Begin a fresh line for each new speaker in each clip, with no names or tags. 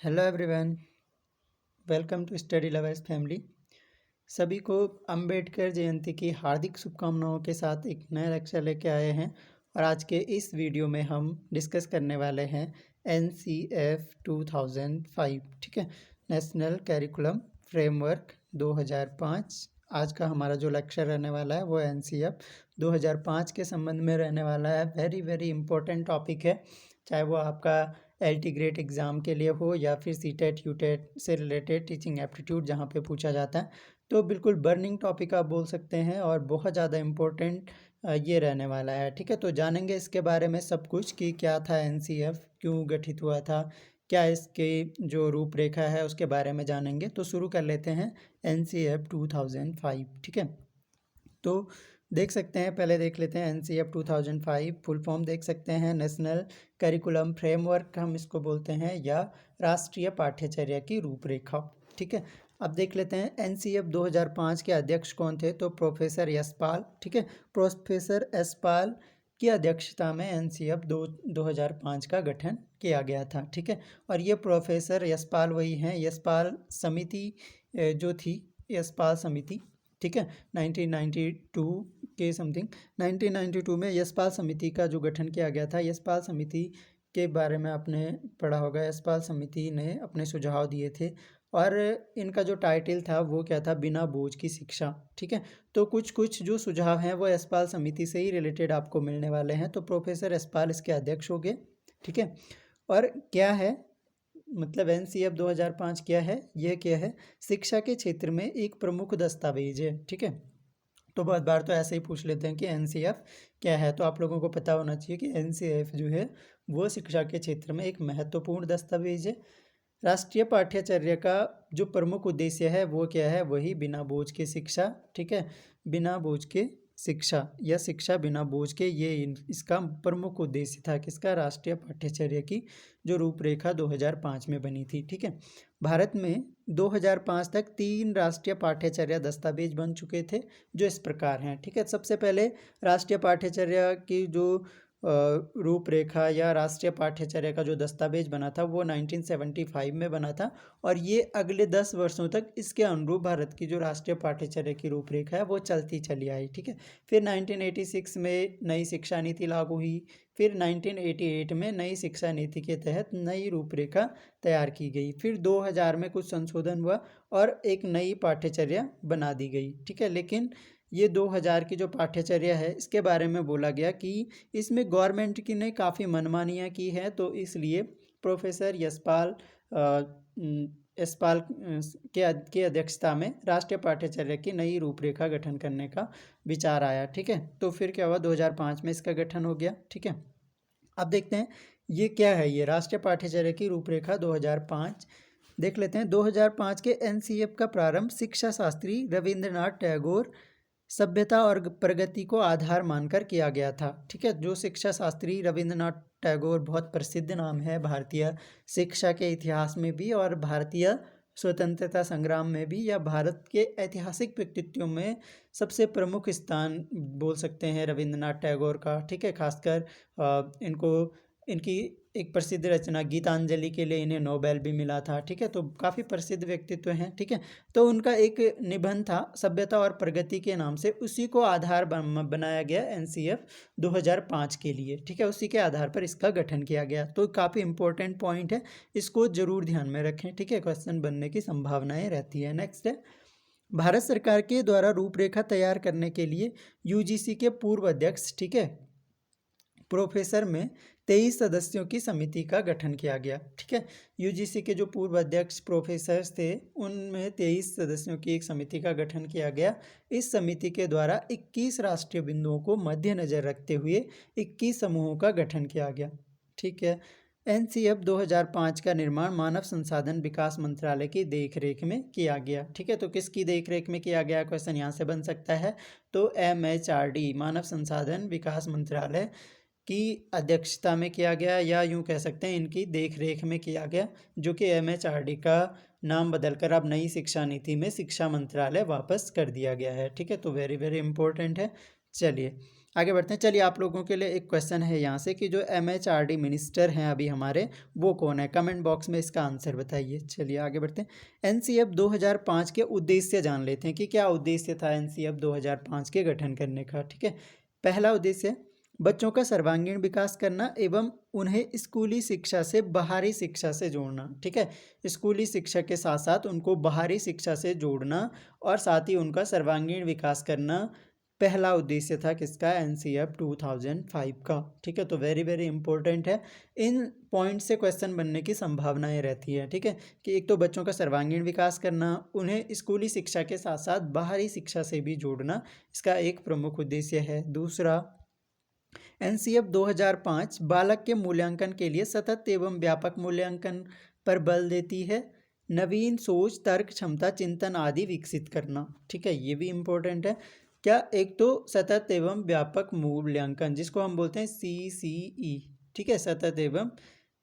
Hello everyone, welcome to study lovers family. सभी को अंबेडकर जयंती की हार्दिक शुभकामनाओं के साथ एक नया लेक्चर लेके आए हैं और आज के इस वीडियो में हम डिस्कस करने वाले हैं NCF 2005, ठीक है, नेशनल करिकुलम फ्रेमवर्क 2005। आज का हमारा जो लेक्चर रहने वाला है वो NCF 2005 के संबंध में रहने वाला है। वेरी वेरी इंपॉर्टेंट टॉपिक है, चाहे वो आपका LT ग्रेड एग्ज़ाम के लिए हो या फिर CTET यूटेट से रिलेटेड टीचिंग एप्टीट्यूड जहाँ पे पूछा जाता है। तो बिल्कुल बर्निंग टॉपिक आप बोल सकते हैं और बहुत ज़्यादा इम्पोर्टेंट ये रहने वाला है, ठीक है। तो जानेंगे इसके बारे में सब कुछ कि क्या था NCF, क्यों गठित हुआ था, क्या इसकी जो रूपरेखा है उसके बारे में जानेंगे। तो शुरू कर लेते हैं NCF 2005, ठीक है। तो देख सकते हैं, पहले देख लेते हैं NCF 2005 फुल फॉर्म देख सकते हैं, नेशनल करिकुलम फ्रेमवर्क हम इसको बोलते हैं, या राष्ट्रीय पाठ्यचर्या की रूपरेखा, ठीक है। अब देख लेते हैं NCF 2005 के अध्यक्ष कौन थे। तो प्रोफेसर यशपाल, ठीक है, प्रोफेसर यशपाल की अध्यक्षता में NCF 2005 का गठन किया गया था, ठीक है। और ये प्रोफेसर यशपाल वही हैं, यशपाल समिति जो थी, यशपाल समिति, ठीक है, 1992 के समथिंग 1992 में यशपाल समिति का जो गठन किया गया था। यशपाल समिति के बारे में आपने पढ़ा होगा। यशपाल समिति ने अपने सुझाव दिए थे और इनका जो टाइटल था वो क्या था, बिना बोझ की शिक्षा, ठीक है। तो कुछ कुछ जो सुझाव हैं वो यशपाल समिति से ही रिलेटेड आपको मिलने वाले हैं। तो प्रोफेसर यशपाल इसके अध्यक्ष हो गए, ठीक है। और क्या है मतलब NCF 2005 क्या है, ये क्या है, शिक्षा के क्षेत्र में एक प्रमुख दस्तावेज है, ठीक है। तो बहुत बार तो ऐसे ही पूछ लेते हैं कि NCF क्या है, तो आप लोगों को पता होना चाहिए कि NCF जो है वो शिक्षा के क्षेत्र में एक महत्वपूर्ण दस्तावेज है। राष्ट्रीय पाठ्यचर्या का जो प्रमुख उद्देश्य है वो क्या है, वही बिना बोझ की शिक्षा, ठीक है, बिना बोझ के शिक्षा या शिक्षा बिना बोझ के, ये इसका प्रमुख उद्देश्य था, किसका, राष्ट्रीय पाठ्यचर्या की जो रूपरेखा 2005 में बनी थी, ठीक है। भारत में 2005 तक 3 राष्ट्रीय पाठ्यचर्या दस्तावेज बन चुके थे जो इस प्रकार हैं, ठीक है। सबसे पहले राष्ट्रीय पाठ्यचर्या की जो रूपरेखा या राष्ट्रीय पाठ्यचर्या का जो दस्तावेज बना था वो 1975 में बना था और ये अगले 10 वर्षों तक इसके अनुरूप भारत की जो राष्ट्रीय पाठ्यचर्या की रूपरेखा है वो चलती चली आई, ठीक है। फिर 1986 में नई शिक्षा नीति लागू हुई, फिर 1988 में नई शिक्षा नीति के तहत नई रूपरेखा तैयार की गई, फिर 2000 में कुछ संशोधन हुआ और एक नई पाठ्यचर्या बना दी गई, ठीक है। लेकिन ये 2000 की जो पाठ्यचर्या है इसके बारे में बोला गया कि इसमें गवर्नमेंट की ने काफ़ी मनमानियाँ की है, तो इसलिए प्रोफेसर यशपाल के अध्यक्षता में राष्ट्रीय पाठ्यचर्या की नई रूपरेखा गठन करने का विचार आया, ठीक है। तो फिर क्या हुआ, 2005 में इसका गठन हो गया, ठीक है। अब देखते हैं ये क्या है, ये राष्ट्रीय पाठ्यचर्या की रूपरेखा 2005 देख लेते हैं। 2005 के NCF का प्रारंभ शिक्षा शास्त्री रविंद्रनाथ टैगोर सभ्यता और प्रगति को आधार मानकर किया गया था, ठीक है। जो शिक्षा शास्त्री रविंद्रनाथ टैगोर बहुत प्रसिद्ध नाम है भारतीय शिक्षा के इतिहास में भी और भारतीय स्वतंत्रता संग्राम में भी, या भारत के ऐतिहासिक व्यक्तित्वों में सबसे प्रमुख स्थान बोल सकते हैं रविंद्रनाथ टैगोर का, ठीक है। खासकर इनकी एक प्रसिद्ध रचना गीतांजलि के लिए इन्हें नोबेल भी मिला था, ठीक है। तो काफ़ी प्रसिद्ध व्यक्तित्व हैं, ठीक है। तो उनका एक निबंध था सभ्यता और प्रगति के नाम से, उसी को आधार बनाया गया NCF 2005 के लिए, ठीक है। उसी के आधार पर इसका गठन किया गया। तो काफ़ी इंपॉर्टेंट पॉइंट है, इसको जरूर ध्यान में रखें, ठीक है, क्वेश्चन बनने की संभावनाएं रहती है। नेक्स्ट है, भारत सरकार के द्वारा रूपरेखा तैयार करने के लिए UGC के पूर्व अध्यक्ष, ठीक है, प्रोफेसर में 23 सदस्यों की समिति का गठन किया गया, ठीक है। UGC के जो पूर्व अध्यक्ष प्रोफेसर थे उनमें 23 सदस्यों की एक समिति का गठन किया गया। इस समिति के द्वारा 21 राष्ट्रीय बिंदुओं को मद्देनजर रखते हुए 21 समूहों का गठन किया गया, ठीक है। NCF 2005 का निर्माण मानव संसाधन विकास मंत्रालय की देखरेख में किया गया, ठीक है। तो किसकी देखरेख में किया गया, क्वेश्चन यहाँ से बन सकता है। तो MHRD मानव संसाधन विकास मंत्रालय की अध्यक्षता में किया गया, या यूं कह सकते हैं इनकी देखरेख में किया गया, जो कि MHRD का नाम बदलकर अब नई शिक्षा नीति में शिक्षा मंत्रालय वापस कर दिया गया है, ठीक है। तो वेरी वेरी इंपॉर्टेंट है। चलिए आगे बढ़ते हैं। चलिए आप लोगों के लिए एक क्वेश्चन है यहाँ से कि जो MHRD मिनिस्टर हैं अभी हमारे, वो कौन है? कमेंट बॉक्स में इसका आंसर बताइए। चलिए आगे बढ़ते हैं। NCF 2005 के उद्देश्य जान लेते हैं कि क्या उद्देश्य था NCF 2005 के गठन करने का। ठीक है, पहला उद्देश्य बच्चों का सर्वांगीण विकास करना एवं उन्हें स्कूली शिक्षा से बाहरी शिक्षा से जोड़ना। ठीक है, स्कूली शिक्षा के साथ साथ उनको बाहरी शिक्षा से जोड़ना और साथ ही उनका सर्वांगीण विकास करना पहला उद्देश्य था किसका? NCF 2005 का। ठीक है, तो वेरी वेरी इंपॉर्टेंट है। इन पॉइंट से क्वेश्चन बनने की संभावनाएं रहती है। ठीक है, कि एक तो बच्चों का सर्वांगीण विकास करना, उन्हें स्कूली शिक्षा के साथ साथ बाहरी शिक्षा से भी जोड़ना, इसका एक प्रमुख उद्देश्य है। दूसरा, NCF 2005 बालक के मूल्यांकन के लिए सतत एवं व्यापक मूल्यांकन पर बल देती है। नवीन सोच, तर्क क्षमता, चिंतन आदि विकसित करना। ठीक है, ये भी इम्पोर्टेंट है। क्या? एक तो सतत एवं व्यापक मूल्यांकन, जिसको हम बोलते हैं CCE। ठीक है, सतत एवं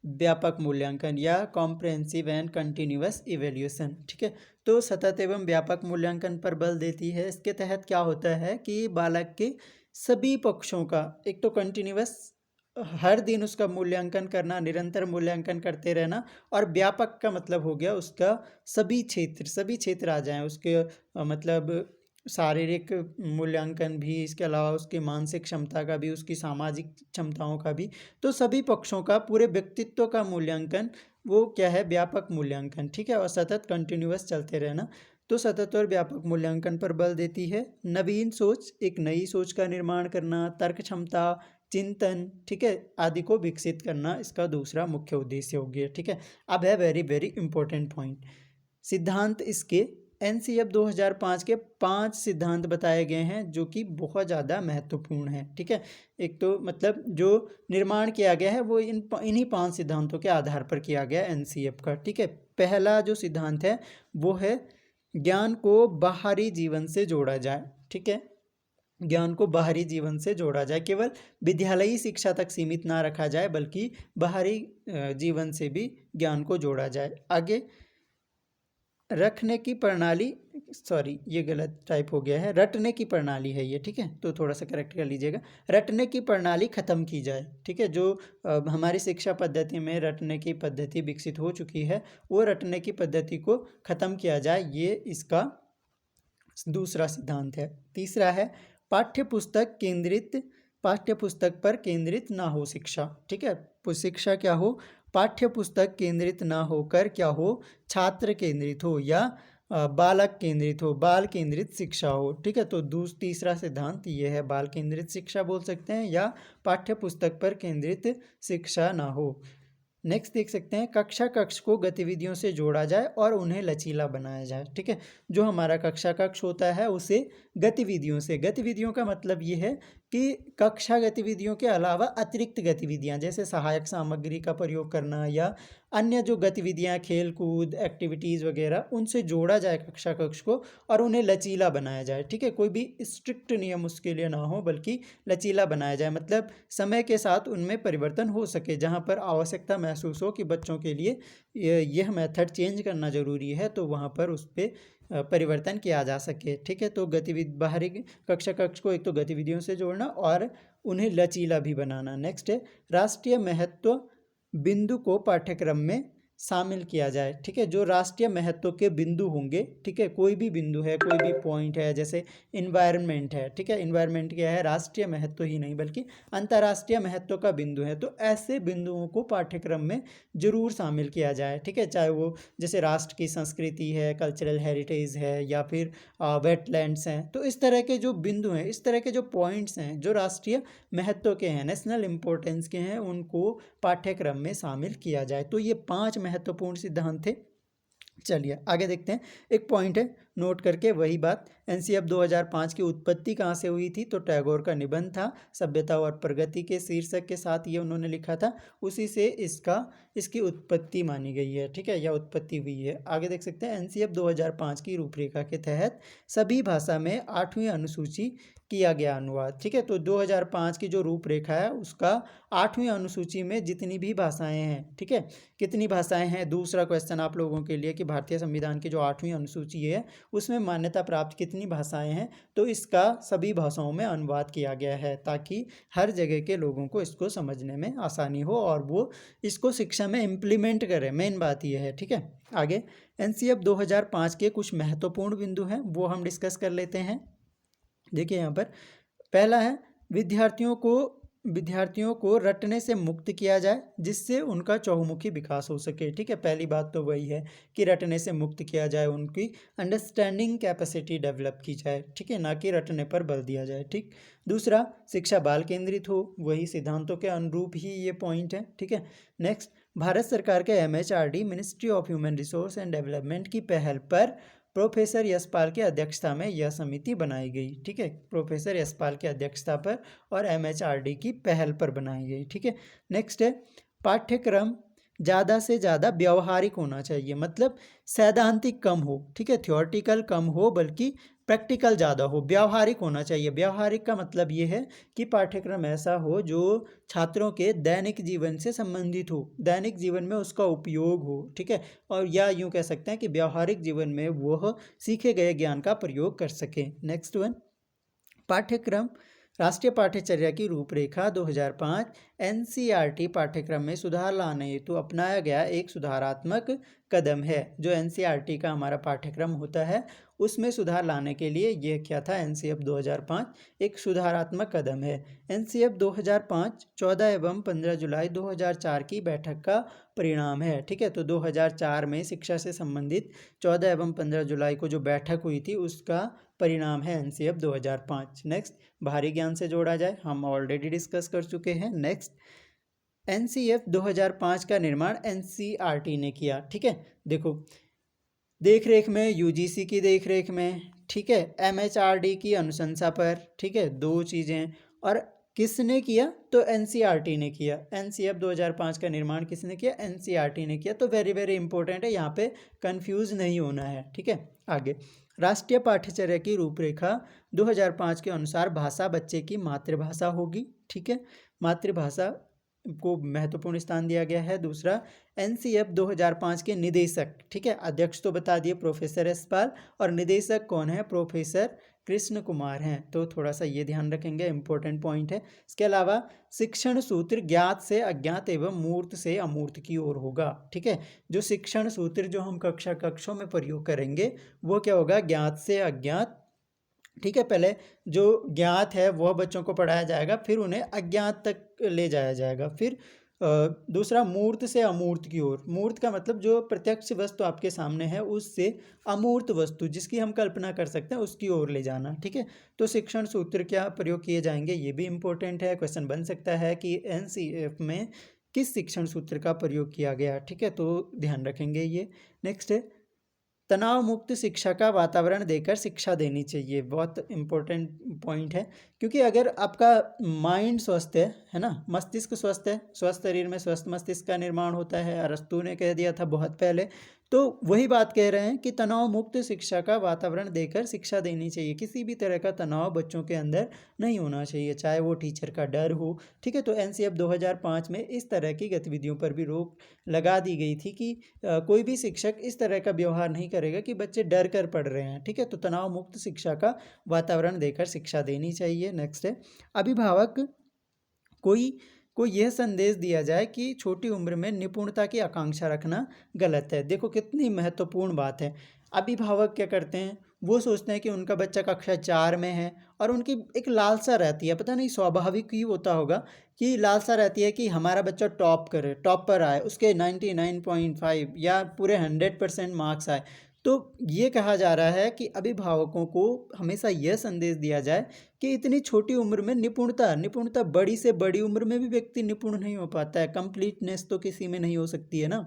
व्यापक मूल्यांकन या कॉम्प्रहेंसिव एंड कंटिन्यूअस इवेल्यूशन। ठीक है, तो सतत एवं व्यापक मूल्यांकन पर बल देती है। इसके तहत क्या होता है कि बालक के सभी पक्षों का, एक तो कंटिन्यूअस, हर दिन उसका मूल्यांकन करना, निरंतर मूल्यांकन करते रहना, और व्यापक का मतलब हो गया उसका सभी क्षेत्र आ जाएं उसके, मतलब शारीरिक मूल्यांकन भी, इसके अलावा उसकी मानसिक क्षमता का भी, उसकी सामाजिक क्षमताओं का भी, तो सभी पक्षों का, पूरे व्यक्तित्व का मूल्यांकन, वो क्या है? व्यापक मूल्यांकन। ठीक है, और सतत कंटिन्यूअस चलते रहना, तो सतत और व्यापक मूल्यांकन पर बल देती है। नवीन सोच, एक नई सोच का निर्माण करना, तर्क क्षमता, चिंतन, ठीक है, आदि को विकसित करना, इसका दूसरा मुख्य उद्देश्य हो गया। ठीक है, अब है वेरी वेरी इंपॉर्टेंट पॉइंट, सिद्धांत। इसके NCF 2005 के 5 सिद्धांत बताए गए हैं जो कि बहुत ज़्यादा महत्वपूर्ण है। ठीक है, एक तो मतलब जो निर्माण किया गया है वो इन्हीं 5 सिद्धांतों के आधार पर किया गया NCF का। ठीक है, पहला जो सिद्धांत है वो है ज्ञान को बाहरी जीवन से जोड़ा जाए। ठीक है, ज्ञान को बाहरी जीवन से जोड़ा जाए, केवल विद्यालयी शिक्षा तक सीमित ना रखा जाए बल्कि बाहरी जीवन से भी ज्ञान को जोड़ा जाए। आगे, रखने की प्रणाली, सॉरी ये गलत टाइप हो गया है, रटने की प्रणाली है ये। ठीक है, तो थोड़ा सा करेक्ट कर लीजिएगा, रटने की प्रणाली खत्म की जाए। ठीक है, जो हमारी शिक्षा पद्धति में रटने की पद्धति विकसित हो चुकी है, वो रटने की पद्धति को खत्म किया जाए, ये इसका दूसरा सिद्धांत है। तीसरा है पाठ्य पुस्तक पर केंद्रित ना हो शिक्षा। ठीक है, शिक्षा क्या हो? पाठ्य पुस्तक केंद्रित ना होकर क्या हो? छात्र केंद्रित हो या बालक केंद्रित हो, बाल केंद्रित शिक्षा हो। ठीक है, तो तीसरा सिद्धांत ये है, बाल केंद्रित शिक्षा बोल सकते हैं या पाठ्य पुस्तक पर केंद्रित शिक्षा ना हो। नेक्स्ट देख सकते हैं, कक्ष को गतिविधियों से जोड़ा जाए और उन्हें लचीला बनाया जाए। ठीक है, जो हमारा कक्ष होता है उसे गतिविधियों का मतलब ये है कि कक्षा गतिविधियों के अलावा अतिरिक्त गतिविधियां, जैसे सहायक सामग्री का प्रयोग करना या अन्य जो गतिविधियां, खेल कूद एक्टिविटीज़ वगैरह, उनसे जोड़ा जाए कक्ष को और उन्हें लचीला बनाया जाए। ठीक है, कोई भी स्ट्रिक्ट नियम उसके लिए ना हो बल्कि लचीला बनाया जाए, मतलब समय के साथ उनमें परिवर्तन हो सके। जहाँ पर आवश्यकता महसूस हो कि बच्चों के लिए यह मेथड चेंज करना ज़रूरी है, तो वहाँ पर उस पर परिवर्तन किया जा सके। ठीक है, तो गतिविधि, बाहरी कक्ष को एक तो गतिविधियों से जोड़ना और उन्हें लचीला भी बनाना। नेक्स्ट है राष्ट्रीय महत्व बिंदु को पाठ्यक्रम में शामिल किया जाए। ठीक है, जो राष्ट्रीय महत्व के बिंदु होंगे, ठीक है, कोई भी बिंदु है, कोई भी पॉइंट है, जैसे इन्वायरमेंट है। ठीक है, इन्वायरमेंट क्या है? राष्ट्रीय महत्व ही नहीं बल्कि अंतर्राष्ट्रीय महत्व का बिंदु है, तो ऐसे बिंदुओं को पाठ्यक्रम में जरूर शामिल किया जाए। ठीक है, चाहे वो जैसे राष्ट्र की संस्कृति है, कल्चरल हेरिटेज है या फिर वेटलैंड्स हैं, तो इस तरह के जो बिंदु हैं, इस तरह के जो पॉइंट्स हैं जो राष्ट्रीय महत्व के हैं, नेशनल इंपॉर्टेंस के हैं, उनको पाठ्यक्रम में शामिल किया जाए। तो ये 5 महत्वपूर्ण सिद्धांत थे। चलिए आगे देखते हैं, एक पॉइंट है नोट करके, वही बात, NCF 2005 की उत्पत्ति कहाँ से हुई थी? तो टैगोर का निबंध था, सभ्यता और प्रगति के शीर्षक के साथ ये उन्होंने लिखा था, उसी से इसकी उत्पत्ति मानी गई है। ठीक है, या उत्पत्ति हुई है। आगे देख सकते हैं, NCF 2005 की रूपरेखा के तहत सभी भाषा में 8वीं अनुसूची किया गया अनुवाद। ठीक है, तो 2005 की जो रूपरेखा है उसका 8वीं अनुसूची में जितनी भी भाषाएं हैं, ठीक है, कितनी भाषाएं हैं? दूसरा क्वेश्चन आप लोगों के लिए कि भारतीय संविधान की जो 8वीं अनुसूची है उसमें मान्यता प्राप्त कितनी भाषाएं हैं, तो इसका सभी भाषाओं में अनुवाद किया गया है ताकि हर जगह के लोगों को इसको समझने में आसानी हो और वो इसको शिक्षा में इम्प्लीमेंट करें। मेन बात ये है, ठीक है। आगे एनसीएफ 2005 के कुछ महत्वपूर्ण बिंदु हैं, वो हम डिस्कस कर लेते हैं। देखिए यहाँ पर पहला है विद्यार्थियों को रटने से मुक्त किया जाए जिससे उनका चहुमुखी विकास हो सके, ठीक है। पहली बात तो वही है कि रटने से मुक्त किया जाए, उनकी अंडरस्टैंडिंग कैपेसिटी डेवलप की जाए, ठीक है, ना कि रटने पर बल दिया जाए, ठीक। दूसरा, शिक्षा बाल केंद्रित हो, वही सिद्धांतों के अनुरूप ही ये पॉइंट है, ठीक है। नेक्स्ट, भारत सरकार के MHRD ministry of human resource and development की पहल पर प्रोफेसर यशपाल की अध्यक्षता में यह समिति बनाई गई, ठीक है। प्रोफेसर यशपाल की अध्यक्षता पर और MHRD की पहल पर बनाई गई, ठीक है। नेक्स्ट है पाठ्यक्रम ज़्यादा से ज़्यादा व्यावहारिक होना चाहिए, मतलब सैद्धांतिक कम हो, ठीक है, थ्योरेटिकल कम हो बल्कि प्रैक्टिकल ज़्यादा हो, व्यावहारिक होना चाहिए। व्यावहारिक का मतलब ये है कि पाठ्यक्रम ऐसा हो जो छात्रों के दैनिक जीवन से संबंधित हो, दैनिक जीवन में उसका उपयोग हो, ठीक है, और या यूँ कह सकते हैं कि व्यावहारिक जीवन में वह सीखे गए ज्ञान का प्रयोग कर सके। नेक्स्ट वन, पाठ्यक्रम राष्ट्रीय पाठ्यचर्या की रूपरेखा 2005 NCERT पाठ्यक्रम में सुधार लाने हेतु अपनाया गया एक सुधारात्मक कदम है। जो NCERT का हमारा पाठ्यक्रम होता है उसमें सुधार लाने के लिए यह क्या था, NCF 2005 एक सुधारात्मक कदम है। NCF 2005 14 एवं 15 जुलाई 2004 की बैठक का परिणाम है, ठीक है। तो 2004 में शिक्षा से संबंधित 14 एवं 15 जुलाई को जो बैठक हुई थी उसका परिणाम है NCF 2005। नेक्स्ट, बाहरी ज्ञान से जोड़ा जाए, हम ऑलरेडी डिस्कस कर चुके हैं। नेक्स्ट, NCF 2005 का निर्माण NCERT ने किया, ठीक है। देखो, देख रेख में UGC की देख रेख में, ठीक है, MHRD की अनुशंसा पर, ठीक है, दो चीज़ें। और किसने किया, तो NCERT ने किया। NCF 2005 का निर्माण किसने किया, NCERT ने किया। तो वेरी वेरी इंपॉर्टेंट है, यहाँ पे कंफ्यूज नहीं होना है, ठीक है। आगे, राष्ट्रीय पाठ्यचर्या की रूपरेखा 2005 के अनुसार भाषा बच्चे की मातृभाषा होगी, ठीक है, मातृभाषा को महत्वपूर्ण स्थान दिया गया है। दूसरा, NCF 2005 के निदेशक, ठीक है, अध्यक्ष तो बता दिए प्रोफेसर यशपाल, और निदेशक कौन है, प्रोफेसर कृष्ण कुमार हैं। तो थोड़ा सा ये ध्यान रखेंगे, इंपॉर्टेंट पॉइंट है। इसके अलावा शिक्षण सूत्र ज्ञात से अज्ञात एवं मूर्त से अमूर्त की ओर होगा, ठीक है। जो शिक्षण सूत्र जो हम कक्षों में प्रयोग करेंगे वो क्या होगा, ज्ञात से अज्ञात, ठीक है। पहले जो ज्ञात है वह बच्चों को पढ़ाया जाएगा, फिर उन्हें अज्ञात तक ले जाया जाएगा। फिर दूसरा, मूर्त से अमूर्त की ओर। मूर्त का मतलब जो प्रत्यक्ष वस्तु आपके सामने है उससे अमूर्त वस्तु जिसकी हम कल्पना कर सकते हैं उसकी ओर ले जाना, ठीक है। तो शिक्षण सूत्र क्या प्रयोग किए जाएंगे ये भी इंपॉर्टेंट है, क्वेश्चन बन सकता है कि NCF में किस शिक्षण सूत्र का प्रयोग किया गया, ठीक है, तो ध्यान रखेंगे ये। नेक्स्ट है, तनाव मुक्त शिक्षा का वातावरण देकर शिक्षा देनी चाहिए। बहुत इंपॉर्टेंट पॉइंट है, क्योंकि अगर आपका माइंड स्वस्थ है ना, मस्तिष्क स्वस्थ है, स्वस्थ शरीर में स्वस्थ मस्तिष्क का निर्माण होता है, अरस्तू ने कह दिया था बहुत पहले। तो वही बात कह रहे हैं कि तनाव मुक्त शिक्षा का वातावरण देकर शिक्षा देनी चाहिए। किसी भी तरह का तनाव बच्चों के अंदर नहीं होना चाहिए, चाहे वो टीचर का डर हो, ठीक है। तो NCF 2005 में इस तरह की गतिविधियों पर भी रोक लगा दी गई थी कि कोई भी शिक्षक इस तरह का व्यवहार नहीं करेगा कि बच्चे डर कर पढ़ रहे हैं, ठीक है। तो तनाव मुक्त शिक्षा का वातावरण देकर शिक्षा देनी चाहिए। नेक्स्ट है, अभिभावक को यह संदेश दिया जाए कि छोटी उम्र में निपुणता की आकांक्षा रखना गलत है। देखो कितनी महत्वपूर्ण बात है। अभिभावक क्या करते हैं, वो सोचते हैं कि उनका बच्चा कक्षा 4 में है और उनकी एक लालसा रहती है, पता नहीं स्वाभाविक ही होता होगा कि लालसा रहती है कि हमारा बच्चा टॉप करे, टॉप पर आए, उसके 99.5 या पूरे 100% मार्क्स आए। तो ये कहा जा रहा है कि अभिभावकों को हमेशा यह संदेश दिया जाए कि इतनी छोटी उम्र में निपुणता बड़ी से बड़ी उम्र में भी व्यक्ति निपुण नहीं हो पाता है, कंप्लीटनेस तो किसी में नहीं हो सकती है ना,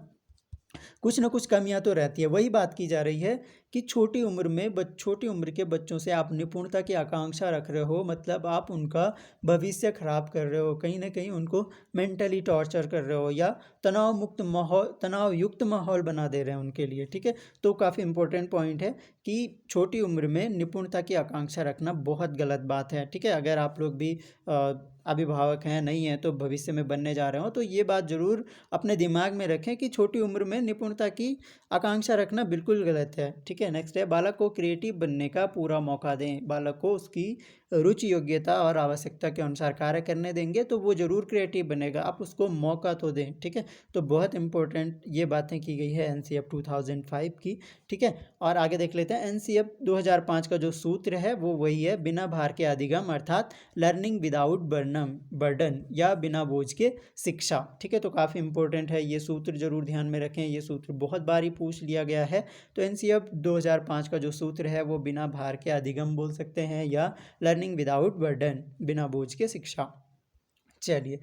कुछ ना कुछ कमियां तो रहती है। वही बात की जा रही है कि छोटी उम्र के बच्चों से आप निपुणता की आकांक्षा रख रहे हो, मतलब आप उनका भविष्य खराब कर रहे हो, कहीं ना कहीं उनको मेंटली टॉर्चर कर रहे हो या तनाव युक्त माहौल बना दे रहे हैं उनके लिए, ठीक है। तो काफ़ी इंपॉर्टेंट पॉइंट है कि छोटी उम्र में निपुणता की आकांक्षा रखना बहुत गलत बात है, ठीक है। अगर आप लोग भी अभिभावक हैं, नहीं हैं तो भविष्य में बनने जा रहे हो, तो ये बात ज़रूर अपने दिमाग में रखें कि छोटी उम्र में निपुणता की आकांक्षा रखना बिल्कुल गलत है। ठीक है, नेक्स्ट है, बालक को क्रिएटिव बनने का पूरा मौका दें। बालक को उसकी रुचि, योग्यता और आवश्यकता के अनुसार कार्य करने देंगे तो वो ज़रूर क्रिएटिव बनेगा, आप उसको मौका तो दें। ठीक है, तो बहुत इंपॉर्टेंट ये बातें की गई है एनसीएफ 2005 की। ठीक है, और आगे देख लेते हैं। एनसीएफ 2005 का जो सूत्र है वो वही है, बिना भार के अधिगम अर्थात लर्निंग विदाउट बर्डन या बिना बोझ के शिक्षा। ठीक है, तो काफ़ी इंपॉर्टेंट है, ये सूत्र जरूर ध्यान में रखें, ये सूत्र बहुत बार ही पूछ लिया गया है। तो एनसीएफ 2005 का जो सूत्र है वो बिना भार के अधिगम बोल सकते हैं या लर्निंग विदाउट बर्डन, बिना बोझ के शिक्षा। चलिए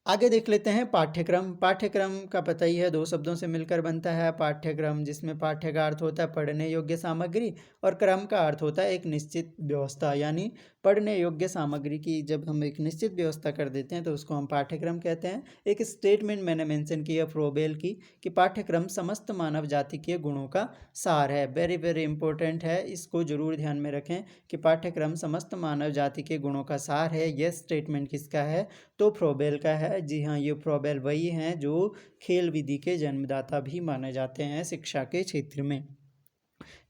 आगे देख लेते हैं। पाठ्यक्रम। पाठ्यक्रम का पता ही है, दो शब्दों से मिलकर बनता है पाठ्यक्रम, जिसमें पाठ्य का अर्थ होता है पढ़ने योग्य सामग्री और क्रम का अर्थ होता है एक निश्चित व्यवस्था। यानी पढ़ने योग्य सामग्री की जब हम एक निश्चित व्यवस्था कर देते हैं तो उसको हम पाठ्यक्रम कहते हैं। एक स्टेटमेंट मैंने मेंशन किया फ्रोबेल की कि पाठ्यक्रम समस्त मानव जाति के गुणों का सार है। वेरी वेरी इंपॉर्टेंट है, इसको जरूर ध्यान में रखें कि पाठ्यक्रम समस्त मानव जाति के गुणों का सार है। यह स्टेटमेंट किसका है? तो फ्रोबेल का है। जी हाँ, ये फ्रोबेल वही हैं जो खेल विधि के जन्मदाता भी माने जाते हैं शिक्षा के क्षेत्र में।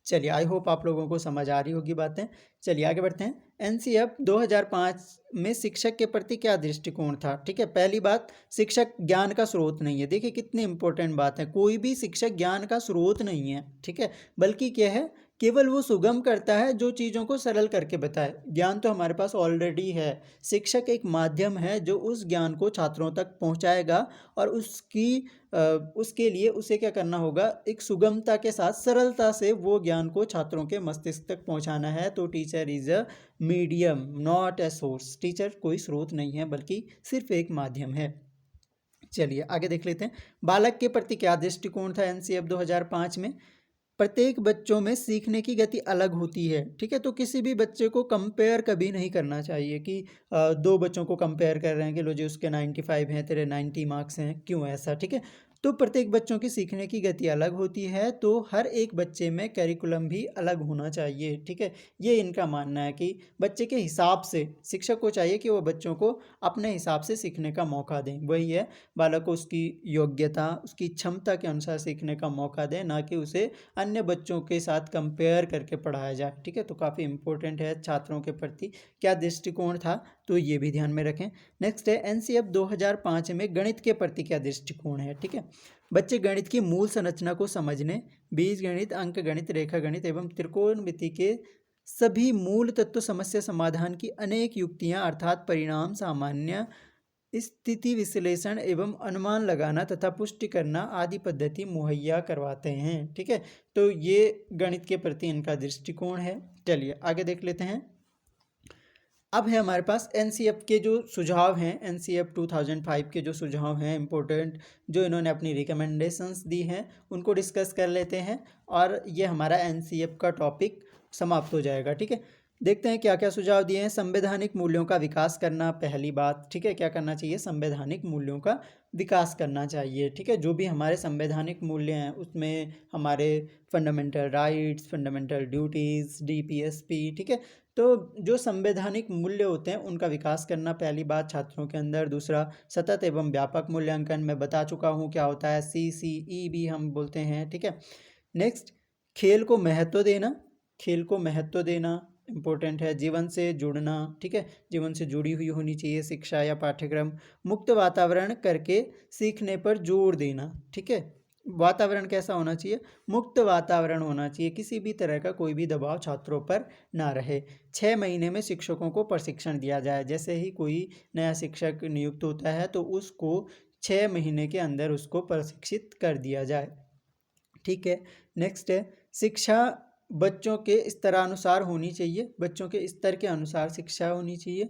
चलिए, आई होप आप लोगों को समझ आ रही होगी बातें। चलिए आगे बढ़ते हैं। एनसीएफ 2005 में शिक्षक के प्रति क्या दृष्टिकोण था? ठीक है, पहली बात, शिक्षक ज्ञान का स्रोत नहीं है। देखिए कितनी इंपॉर्टेंट बात है, कोई भी शिक्षक ज्ञान का स्रोत नहीं है। ठीक है, बल्कि क्या है, केवल वो सुगम करता है जो चीज़ों को सरल करके बताए। ज्ञान तो हमारे पास ऑलरेडी है, शिक्षक एक माध्यम है जो उस ज्ञान को छात्रों तक पहुंचाएगा और उसके लिए उसे क्या करना होगा, एक सुगमता के साथ सरलता से वो ज्ञान को छात्रों के मस्तिष्क तक पहुंचाना है। तो teacher is a medium not a source. Teacher कोई स्रोत नहीं है बल्कि सिर्फ एक माध्यम है। चलिए आगे देख लेते हैं। बालक के प्रति क्या दृष्टिकोण था एनसीएफ 2005 में? प्रत्येक बच्चों में सीखने की गति अलग होती है। ठीक है, तो किसी भी बच्चे को कंपेयर कभी नहीं करना चाहिए कि दो बच्चों को कंपेयर कर रहे हैं कि लो जी उसके 95 हैं, तेरे 90 मार्क्स हैं, क्यों ऐसा? ठीक है, तो प्रत्येक बच्चों की सीखने की गति अलग होती है, तो हर एक बच्चे में करिकुलम भी अलग होना चाहिए। ठीक है, ये इनका मानना है कि बच्चे के हिसाब से शिक्षक को चाहिए कि वो बच्चों को अपने हिसाब से सीखने का मौका दें। वही है, बालक को उसकी योग्यता, उसकी क्षमता के अनुसार सीखने का मौका दें, ना कि उसे अन्य बच्चों के साथ कंपेयर करके पढ़ाया जाए। ठीक है, तो काफ़ी इंपॉर्टेंट है छात्रों के प्रति क्या दृष्टिकोण था, तो ये भी ध्यान में रखें। नेक्स्ट है एनसीएफ 2005 में गणित के प्रति क्या दृष्टिकोण है? ठीक है, बच्चे गणित की मूल संरचना को समझने, बीज गणित, अंक गणित, रेखा गणित एवं त्रिकोणमिति के सभी मूल तत्व, समस्या समाधान की अनेक युक्तियां अर्थात परिणाम, सामान्य स्थिति विश्लेषण एवं अनुमान लगाना तथा पुष्टि करना आदि पद्धति मुहैया करवाते हैं। ठीक है, तो ये गणित के प्रति इनका दृष्टिकोण है। चलिए आगे देख लेते हैं। अब है हमारे पास एनसीएफ के जो सुझाव हैं, एनसीएफ 2005 के जो सुझाव हैं इंपॉर्टेंट, जो इन्होंने अपनी रिकमेंडेशंस दी हैं, उनको डिस्कस कर लेते हैं और ये हमारा एनसीएफ का टॉपिक समाप्त हो जाएगा। ठीक है, देखते हैं क्या क्या सुझाव दिए हैं। संवैधानिक मूल्यों का विकास करना, पहली बात। ठीक है, क्या करना चाहिए? संवैधानिक मूल्यों का विकास करना चाहिए। ठीक है, जो भी हमारे संवैधानिक मूल्य हैं उसमें हमारे fundamental rights, fundamental duties, DPSP, ठीक है, तो जो संवैधानिक मूल्य होते हैं उनका विकास करना, पहली बात छात्रों के अंदर। दूसरा, सतत एवं व्यापक मूल्यांकन, मैं बता चुका हूँ क्या होता है, CCE भी हम बोलते हैं। ठीक है, नेक्स्ट, खेल को महत्व देना, खेल को महत्व देना इम्पोर्टेंट है। जीवन से जुड़ना, ठीक है, जीवन से जुड़ी हुई होनी चाहिए शिक्षा या पाठ्यक्रम। मुक्त वातावरण करके सीखने पर जोर देना। ठीक है, वातावरण कैसा होना चाहिए? मुक्त वातावरण होना चाहिए, किसी भी तरह का कोई भी दबाव छात्रों पर ना रहे। 6 महीने में शिक्षकों को प्रशिक्षण दिया जाए। जैसे ही कोई नया शिक्षक नियुक्त होता है तो उसको 6 महीने के अंदर उसको प्रशिक्षित कर दिया जाए। ठीक है, नेक्स्ट है, शिक्षा बच्चों के स्तरानुसार होनी चाहिए, बच्चों के स्तर के अनुसार शिक्षा होनी चाहिए।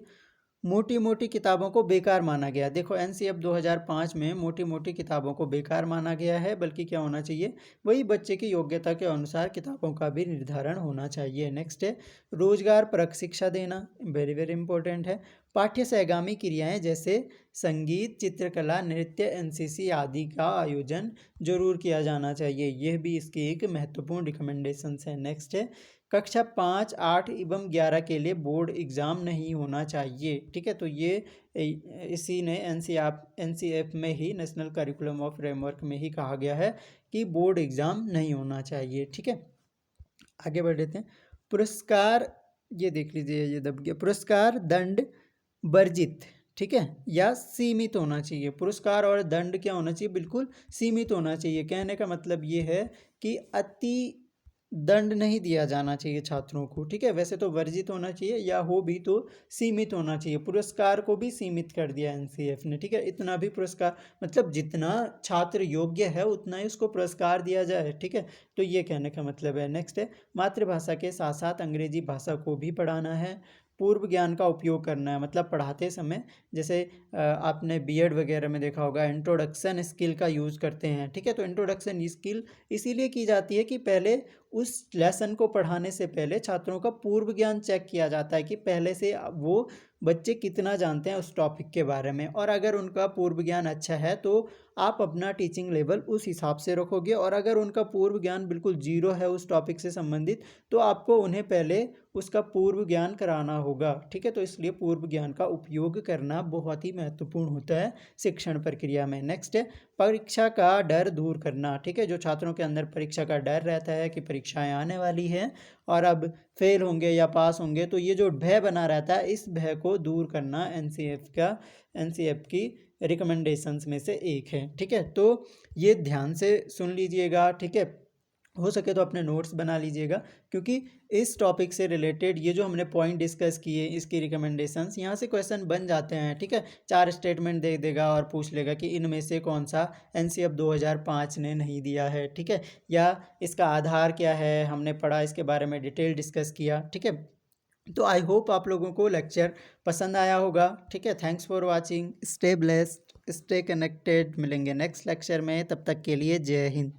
मोटी मोटी किताबों को बेकार माना गया। देखो एनसीएफ 2005 में मोटी मोटी किताबों को बेकार माना गया है, बल्कि क्या होना चाहिए, वही बच्चे की योग्यता के अनुसार किताबों का भी निर्धारण होना चाहिए। नेक्स्ट है, रोजगार परक शिक्षा देना, वेरी वेरी इंपॉर्टेंट है। पाठ्य सहगामी क्रियाएं जैसे संगीत, चित्रकला, नृत्य, एनसीसी आदि का आयोजन जरूर किया जाना चाहिए। यह भी इसकी एक महत्वपूर्ण रिकमेंडेशंस है। नेक्स्ट है, कक्षा 5, 8 एवं 11 के लिए बोर्ड एग्ज़ाम नहीं होना चाहिए। ठीक है, तो ये इसी ने एनसीएफ में ही, नेशनल करिकुलम ऑफ फ्रेमवर्क में ही कहा गया है कि बोर्ड एग्ज़ाम नहीं होना चाहिए। ठीक है, आगे बढ़ लेते हैं। पुरस्कार, ये देख लीजिए, ये दब गया। पुरस्कार दंड वर्जित, ठीक है, या सीमित होना चाहिए। पुरस्कार और दंड क्या होना चाहिए? बिल्कुल सीमित होना चाहिए। कहने का मतलब ये है कि अति दंड नहीं दिया जाना चाहिए छात्रों को। ठीक है, वैसे तो वर्जित होना चाहिए, या हो भी तो सीमित होना चाहिए। पुरस्कार को भी सीमित कर दिया एनसीएफ ने। ठीक है, इतना भी पुरस्कार, मतलब जितना छात्र योग्य है उतना ही उसको पुरस्कार दिया जाए। ठीक है, तो ये कहने का मतलब है। नेक्स्ट है, मातृभाषा के साथ साथ अंग्रेजी भाषा को भी पढ़ाना है। पूर्व ज्ञान का उपयोग करना है, मतलब पढ़ाते समय जैसे आपने बीएड वगैरह में देखा होगा, इंट्रोडक्शन स्किल का यूज़ करते हैं। ठीक है, तो इंट्रोडक्शन स्किल इसीलिए की जाती है कि पहले उस लेसन को पढ़ाने से पहले छात्रों का पूर्व ज्ञान चेक किया जाता है कि पहले से वो बच्चे कितना जानते हैं उस टॉपिक के बारे में। और अगर उनका पूर्व ज्ञान अच्छा है तो आप अपना टीचिंग लेवल उस हिसाब से रखोगे, और अगर उनका पूर्व ज्ञान बिल्कुल जीरो है उस टॉपिक से संबंधित, तो आपको उन्हें पहले उसका पूर्व ज्ञान कराना होगा। ठीक है, तो इसलिए पूर्व ज्ञान का उपयोग करना बहुत ही महत्वपूर्ण होता है शिक्षण प्रक्रिया में। नेक्स्ट है, परीक्षा का डर दूर करना। ठीक है, जो छात्रों के अंदर परीक्षा का डर रहता है कि परीक्षाएं आने वाली हैं और अब फेल होंगे या पास होंगे, तो ये जो भय बना रहता है, इस भय को दूर करना एनसीएफ की रिकमेंडेशंस में से एक है। ठीक है, तो ये ध्यान से सुन लीजिएगा। ठीक है, हो सके तो अपने नोट्स बना लीजिएगा, क्योंकि इस टॉपिक से रिलेटेड ये जो हमने पॉइंट डिस्कस किए, इसकी रिकमेंडेशंस, यहाँ से क्वेश्चन बन जाते हैं। ठीक है, 4 स्टेटमेंट दे देगा और पूछ लेगा कि इनमें से कौन सा एनसीएफ 2005 ने नहीं दिया है। ठीक है, या इसका आधार क्या है, हमने पढ़ा, इसके बारे में डिटेल डिस्कस किया। ठीक है, तो आई होप आप लोगों को लेक्चर पसंद आया होगा। ठीक है, thanks for watching, stay blessed, stay connected. मिलेंगे नेक्स्ट लेक्चर में, तब तक के लिए जय हिंद।